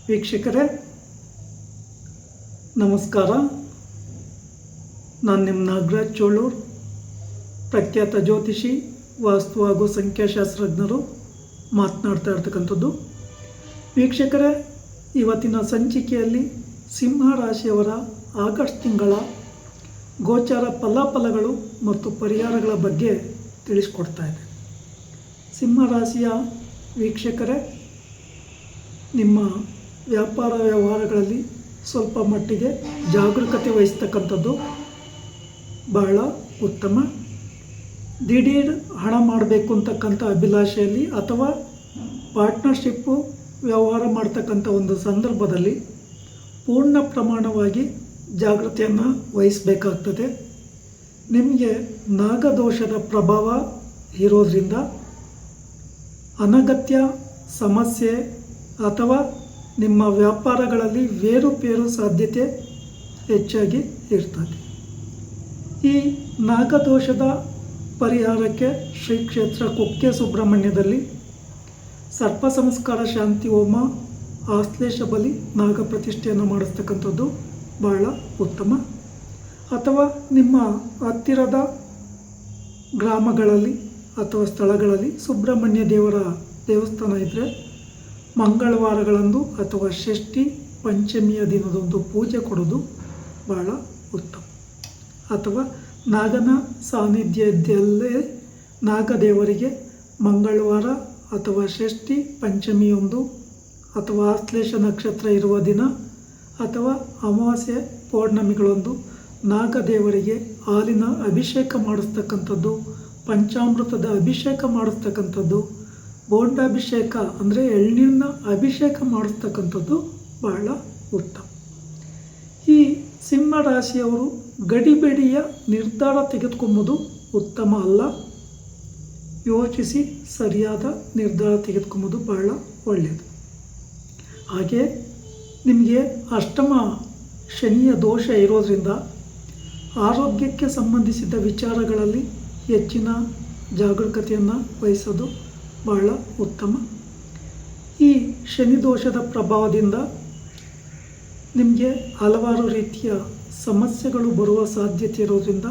ವೀಕ್ಷಕರೇ ನಮಸ್ಕಾರ. ನಾನು ನಿಮ್ಮ ನಾಗರಾಜ್ ಚೋಳೂರ್, ಪ್ರಖ್ಯಾತ ಜ್ಯೋತಿಷಿ, ವಾಸ್ತು ಹಾಗೂ ಸಂಖ್ಯಾಶಾಸ್ತ್ರಜ್ಞರು ಮಾತನಾಡ್ತಾ ಇರ್ತಕ್ಕಂಥದ್ದು. ವೀಕ್ಷಕರೇ, ಇವತ್ತಿನ ಸಂಚಿಕೆಯಲ್ಲಿ ಸಿಂಹ ರಾಶಿಯವರ ಆಗಸ್ಟ್ ತಿಂಗಳ ಗೋಚಾರ ಫಲಾಫಲಗಳು ಮತ್ತು ಪರಿಹಾರಗಳ ಬಗ್ಗೆ ತಿಳಿಸ್ಕೊಡ್ತಾ ಇದೆ. ಸಿಂಹ ರಾಶಿಯ ವೀಕ್ಷಕರೇ, ನಿಮ್ಮ ವ್ಯಾಪಾರ ವ್ಯವಹಾರಗಳಲ್ಲಿ ಸ್ವಲ್ಪ ಮಟ್ಟಿಗೆ ಜಾಗರೂಕತೆ ವಹಿಸ್ತಕ್ಕಂಥದ್ದು ಬಹಳ ಉತ್ತಮ. ದಿಢೀರ್ ಹಣ ಮಾಡಬೇಕು ಅಂತಕ್ಕಂಥ ಅಭಿಲಾಷೆಯಲ್ಲಿ ಅಥವಾ ಪಾರ್ಟ್ನರ್ಶಿಪ್ಪು ವ್ಯವಹಾರ ಮಾಡ್ತಕ್ಕಂಥ ಒಂದು ಸಂದರ್ಭದಲ್ಲಿ ಪೂರ್ಣ ಪ್ರಮಾಣವಾಗಿ ಜಾಗೃತಿಯನ್ನು ವಹಿಸಬೇಕಾಗ್ತದೆ. ನಿಮಗೆ ನಾಗದೋಷದ ಪ್ರಭಾವ ಇರೋದ್ರಿಂದ ಅನಗತ್ಯ ಸಮಸ್ಯೆ ಅಥವಾ ನಿಮ್ಮ ವ್ಯಾಪಾರಗಳಲ್ಲಿ ಏರುಪೇರು ಸಾಧ್ಯತೆ ಹೆಚ್ಚಾಗಿ ಇರ್ತದೆ. ಈ ನಾಗದೋಷದ ಪರಿಹಾರಕ್ಕೆ ಶ್ರೀ ಕ್ಷೇತ್ರ ಕುಕ್ಕೆ ಸುಬ್ರಹ್ಮಣ್ಯದಲ್ಲಿ ಸರ್ಪ ಸಂಸ್ಕಾರ ಶಾಂತಿ ಹೋಮ, ಆಶ್ಲೇಷ ಬಲಿ, ನಾಗ ಪ್ರತಿಷ್ಠೆಯನ್ನು ಮಾಡಿಸ್ತಕ್ಕಂಥದ್ದು ಬಹಳ ಉತ್ತಮ. ಅಥವಾ ನಿಮ್ಮ ಹತ್ತಿರದ ಗ್ರಾಮಗಳಲ್ಲಿ ಅಥವಾ ಸ್ಥಳಗಳಲ್ಲಿ ಸುಬ್ರಹ್ಮಣ್ಯ ದೇವರ ದೇವಸ್ಥಾನ ಇದ್ದರೆ ಮಂಗಳವಾರಗಳಂದು ಅಥವಾ ಷಷ್ಠಿ ಪಂಚಮಿಯ ದಿನದಂದು ಪೂಜೆ ಕೊಡೋದು ಬಹಳ ಉತ್ತಮ. ಅಥವಾ ನಾಗನ ಸಾನ್ನಿಧ್ಯದಲ್ಲೇ ನಾಗದೇವರಿಗೆ ಮಂಗಳವಾರ ಅಥವಾ ಷಷ್ಠಿ ಪಂಚಮಿಯೊಂದು ಅಥವಾ ಆಶ್ಲೇಷ ನಕ್ಷತ್ರ ಇರುವ ದಿನ ಅಥವಾ ಅಮಾವಾಸ್ಯೆ ಪೌರ್ಣಮಿಗಳೊಂದು ನಾಗದೇವರಿಗೆ ಹಾಲಿನ ಅಭಿಷೇಕ ಮಾಡಿಸ್ತಕ್ಕಂಥದ್ದು, ಪಂಚಾಮೃತದ ಅಭಿಷೇಕ ಮಾಡಿಸ್ತಕ್ಕಂಥದ್ದು, ಬೋಂಡಾಭಿಷೇಕ ಅಂದರೆ ಎಳ್ನೀರಿನ ಅಭಿಷೇಕ ಮಾಡಿಸ್ತಕ್ಕಂಥದ್ದು ಬಹಳ ಉತ್ತಮ. ಈ ಸಿಂಹ ರಾಶಿಯವರು ಗಡಿಬಿಡಿಯ ನಿರ್ಧಾರ ತೆಗೆದುಕೊಂಬುದು ಉತ್ತಮ ಅಲ್ಲ. ಯೋಚಿಸಿ ಸರಿಯಾದ ನಿರ್ಧಾರ ತೆಗೆದುಕೊಂಬುದು ಬಹಳ ಒಳ್ಳೆಯದು. ಹಾಗೆ ನಿಮಗೆ ಅಷ್ಟಮ ಶನಿಯ ದೋಷ ಇರೋದರಿಂದ ಆರೋಗ್ಯಕ್ಕೆ ಸಂಬಂಧಿಸಿದ ವಿಚಾರಗಳಲ್ಲಿ ಹೆಚ್ಚಿನ ಜಾಗರೂಕತೆಯನ್ನು ವಹಿಸೋದು ಬಹಳ ಉತ್ತಮ. ಈ ಶನಿ ದೋಷದ ಪ್ರಭಾವದಿಂದ ನಿಮಗೆ ಹಲವಾರು ರೀತಿಯ ಸಮಸ್ಯೆಗಳು ಬರುವ ಸಾಧ್ಯತೆ ಇರೋದರಿಂದ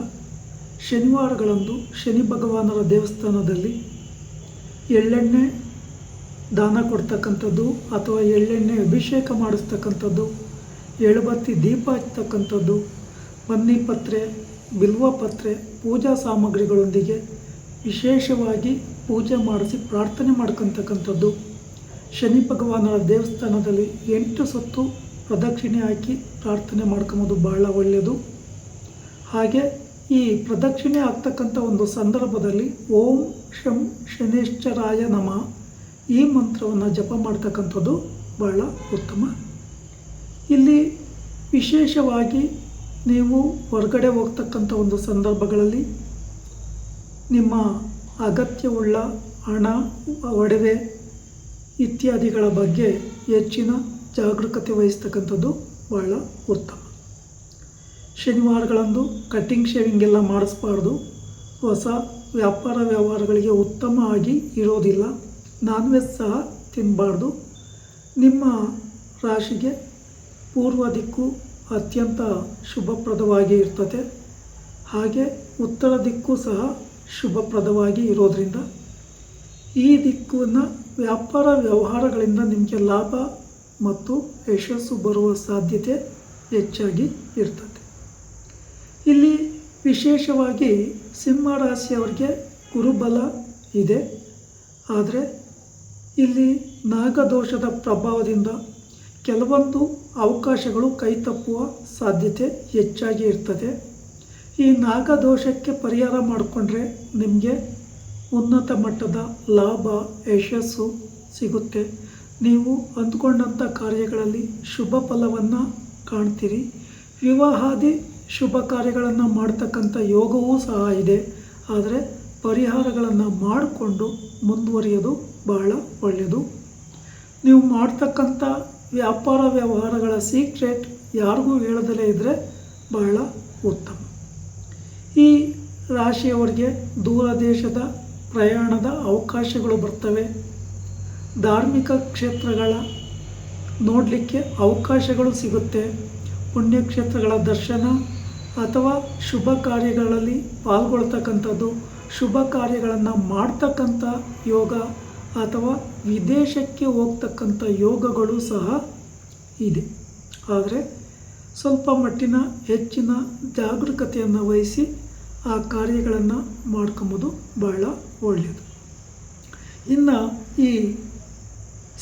ಶನಿವಾರಗಳಂದು ಶನಿ ಭಗವಾನರ ದೇವಸ್ಥಾನದಲ್ಲಿ ಎಳ್ಳೆಣ್ಣೆ ದಾನ ಕೊಡ್ತಕ್ಕಂಥದ್ದು ಅಥವಾ ಎಳ್ಳೆಣ್ಣೆ ಅಭಿಷೇಕ ಮಾಡಿಸ್ತಕ್ಕಂಥದ್ದು, ಎಳಬತ್ತಿ ದೀಪ ಹಚ್ಚತಕ್ಕಂಥದ್ದು, ಬನ್ನಿ ಪತ್ರೆ, ಬಿಲ್ವ ಪತ್ರೆ, ಪೂಜಾ ಸಾಮಗ್ರಿಗಳೊಂದಿಗೆ ವಿಶೇಷವಾಗಿ ಪೂಜೆ ಮಾಡಿಸಿ ಪ್ರಾರ್ಥನೆ ಮಾಡ್ಕೊತಕ್ಕಂಥದ್ದು, ಶನಿ ಭಗವಾನರ ದೇವಸ್ಥಾನದಲ್ಲಿ 8 ಸುತ್ತು ಪ್ರದಕ್ಷಿಣೆ ಹಾಕಿ ಪ್ರಾರ್ಥನೆ ಮಾಡ್ಕೊಬೋದು ಬಹಳ ಒಳ್ಳೆಯದು. ಹಾಗೆ ಈ ಪ್ರದಕ್ಷಿಣೆ ಆಗ್ತಕ್ಕಂಥ ಒಂದು ಸಂದರ್ಭದಲ್ಲಿ ಓಂ ಶಂ ಶನೇಶ್ವರಾಯ ನಮಃ ಈ ಮಂತ್ರವನ್ನು ಜಪ ಮಾಡ್ತಕ್ಕಂಥದ್ದು ಬಹಳ ಉತ್ತಮ. ಇಲ್ಲಿ ವಿಶೇಷವಾಗಿ ನೀವು ಹೊರಗಡೆ ಹೋಗ್ತಕ್ಕಂಥ ಒಂದು ಸಂದರ್ಭಗಳಲ್ಲಿ ನಿಮ್ಮ ಅಗತ್ಯವುಳ್ಳ ಹಣ, ಒಡವೆ ಇತ್ಯಾದಿಗಳ ಬಗ್ಗೆ ಹೆಚ್ಚಿನ ಜಾಗರೂಕತೆ ವಹಿಸ್ತಕ್ಕಂಥದ್ದು ಬಹಳ ಉತ್ತಮ. ಶನಿವಾರಗಳಂದು ಕಟ್ಟಿಂಗ್ ಶೇವಿಂಗ್ ಎಲ್ಲ ಮಾಡಿಸ್ಬಾರ್ದು. ಹೊಸ ವ್ಯಾಪಾರ ವ್ಯವಹಾರಗಳಿಗೆ ಉತ್ತಮ ಆಗಿ ಇರೋದಿಲ್ಲ. ನಾನ್ ವೆಜ್ ಸಹ ತಿನ್ನಬಾರ್ದು. ನಿಮ್ಮ ರಾಶಿಗೆ ಪೂರ್ವ ದಿಕ್ಕು ಅತ್ಯಂತ ಶುಭಪ್ರದವಾಗಿ ಇರ್ತದೆ. ಹಾಗೆ ಉತ್ತರ ದಿಕ್ಕು ಸಹ ಶುಭಪ್ರದವಾಗಿ ಇರೋದರಿಂದ ಈ ದಿಕ್ಕನ್ನು ವ್ಯಾಪಾರ ವ್ಯವಹಾರಗಳಿಂದ ನಿಮಗೆ ಲಾಭ ಮತ್ತು ಯಶಸ್ಸು ಬರುವ ಸಾಧ್ಯತೆ ಹೆಚ್ಚಾಗಿ ಇರ್ತದೆ. ಇಲ್ಲಿ ವಿಶೇಷವಾಗಿ ಸಿಂಹ ರಾಶಿಯವರಿಗೆ ಗುರುಬಲ ಇದೆ. ಆದರೆ ಇಲ್ಲಿ ನಾಗದೋಷದ ಪ್ರಭಾವದಿಂದ ಕೆಲವೊಂದು ಅವಕಾಶಗಳು ಕೈತಪ್ಪುವ ಸಾಧ್ಯತೆ ಹೆಚ್ಚಾಗಿ ಇರ್ತದೆ. ಈ ನಾಗದೋಷಕ್ಕೆ ಪರಿಹಾರ ಮಾಡಿಕೊಂಡ್ರೆ ನಿಮಗೆ ಉನ್ನತ ಮಟ್ಟದ ಲಾಭ, ಯಶಸ್ಸು ಸಿಗುತ್ತೆ. ನೀವು ಅಂದ್ಕೊಂಡಂಥ ಕಾರ್ಯಗಳಲ್ಲಿ ಶುಭ ಫಲವನ್ನು ಕಾಣ್ತೀರಿ. ವಿವಾಹಾದಿ ಶುಭ ಕಾರ್ಯಗಳನ್ನು ಮಾಡ್ತಕ್ಕಂಥ ಯೋಗವೂ ಸಹ ಇದೆ. ಆದರೆ ಪರಿಹಾರಗಳನ್ನು ಮಾಡಿಕೊಂಡು ಮುಂದುವರಿಯೋದು ಬಹಳ ಒಳ್ಳೆಯದು. ನೀವು ಮಾಡ್ತಕ್ಕಂಥ ವ್ಯಾಪಾರ ವ್ಯವಹಾರಗಳ ಸೀಕ್ರೆಟ್ ಯಾರಿಗೂ ಹೇಳದಲೇ ಇದ್ದರೆ ಬಹಳ ಉತ್ತಮ. ಈ ರಾಶಿಯವರಿಗೆ ದೂರ ದೇಶದ ಪ್ರಯಾಣದ ಅವಕಾಶಗಳು ಬರ್ತವೆ. ಧಾರ್ಮಿಕ ಕ್ಷೇತ್ರಗಳ ನೋಡಲಿಕ್ಕೆ ಅವಕಾಶಗಳು ಸಿಗುತ್ತೆ. ಪುಣ್ಯಕ್ಷೇತ್ರಗಳ ದರ್ಶನ ಅಥವಾ ಶುಭ ಕಾರ್ಯಗಳಲ್ಲಿ ಪಾಲ್ಗೊಳ್ತಕ್ಕಂಥದ್ದು, ಶುಭ ಕಾರ್ಯಗಳನ್ನು ಮಾಡ್ತಕ್ಕಂಥ ಯೋಗ ಅಥವಾ ವಿದೇಶಕ್ಕೆ ಹೋಗ್ತಕ್ಕಂಥ ಯೋಗಗಳು ಸಹ ಇದೆ. ಆದರೆ ಸ್ವಲ್ಪ ಮಟ್ಟಿನ ಹೆಚ್ಚಿನ ಜಾಗರೂಕತೆಯನ್ನು ವಹಿಸಿ ಆ ಕಾರ್ಯಗಳನ್ನು ಮಾಡ್ಕೊಂಬೋದು ಬಹಳ ಒಳ್ಳೆಯದು. ಇನ್ನು ಈ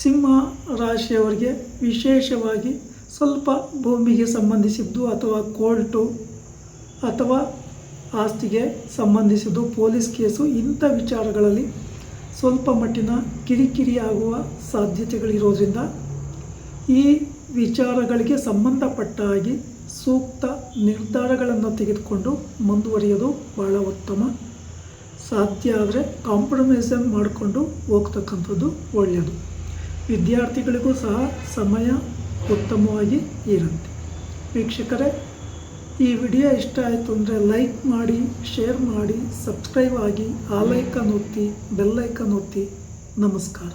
ಸಿಂಹ ರಾಶಿಯವರಿಗೆ ವಿಶೇಷವಾಗಿ ಸ್ವಲ್ಪ ಭೂಮಿಗೆ ಸಂಬಂಧಿಸಿದ್ದು ಅಥವಾ ಕೋರ್ಟು ಅಥವಾ ಆಸ್ತಿಗೆ ಸಂಬಂಧಿಸಿದ್ದು, ಪೊಲೀಸ್ ಕೇಸು, ಇಂಥ ವಿಚಾರಗಳಲ್ಲಿ ಸ್ವಲ್ಪ ಮಟ್ಟಿನ ಕಿರಿಕಿರಿ ಆಗುವ ಸಾಧ್ಯತೆಗಳಿರೋದ್ರಿಂದ ಈ ವಿಚಾರಗಳಿಗೆ ಸಂಬಂಧಪಟ್ಟ ಹಾಗೆ ಸೂಕ್ತ ನಿರ್ಧಾರಗಳನ್ನು ತೆಗೆದುಕೊಂಡು ಮುಂದುವರಿಯೋದು ಬಹಳ ಉತ್ತಮ. ಸಾಧ್ಯ ಆದರೆ ಕಾಂಪ್ರಮೈಸನ್ ಮಾಡಿಕೊಂಡು ಹೋಗ್ತಕ್ಕಂಥದ್ದು ಒಳ್ಳೆಯದು. ವಿದ್ಯಾರ್ಥಿಗಳಿಗೂ ಸಹ ಸಮಯ ಉತ್ತಮವಾಗಿ ಇರುತ್ತೆ. ವೀಕ್ಷಕರೇ, ಈ ವಿಡಿಯೋ ಇಷ್ಟ ಆಯಿತು ಅಂದರೆ ಲೈಕ್ ಮಾಡಿ, ಶೇರ್ ಮಾಡಿ, ಸಬ್ಸ್ಕ್ರೈಬ್ ಆಗಿ, ಆಲ್ ಐಕಾನ್ ಒತ್ತಿ, ಬೆಲ್ ಐಕಾನ್ ಒತ್ತಿ. ನಮಸ್ಕಾರ.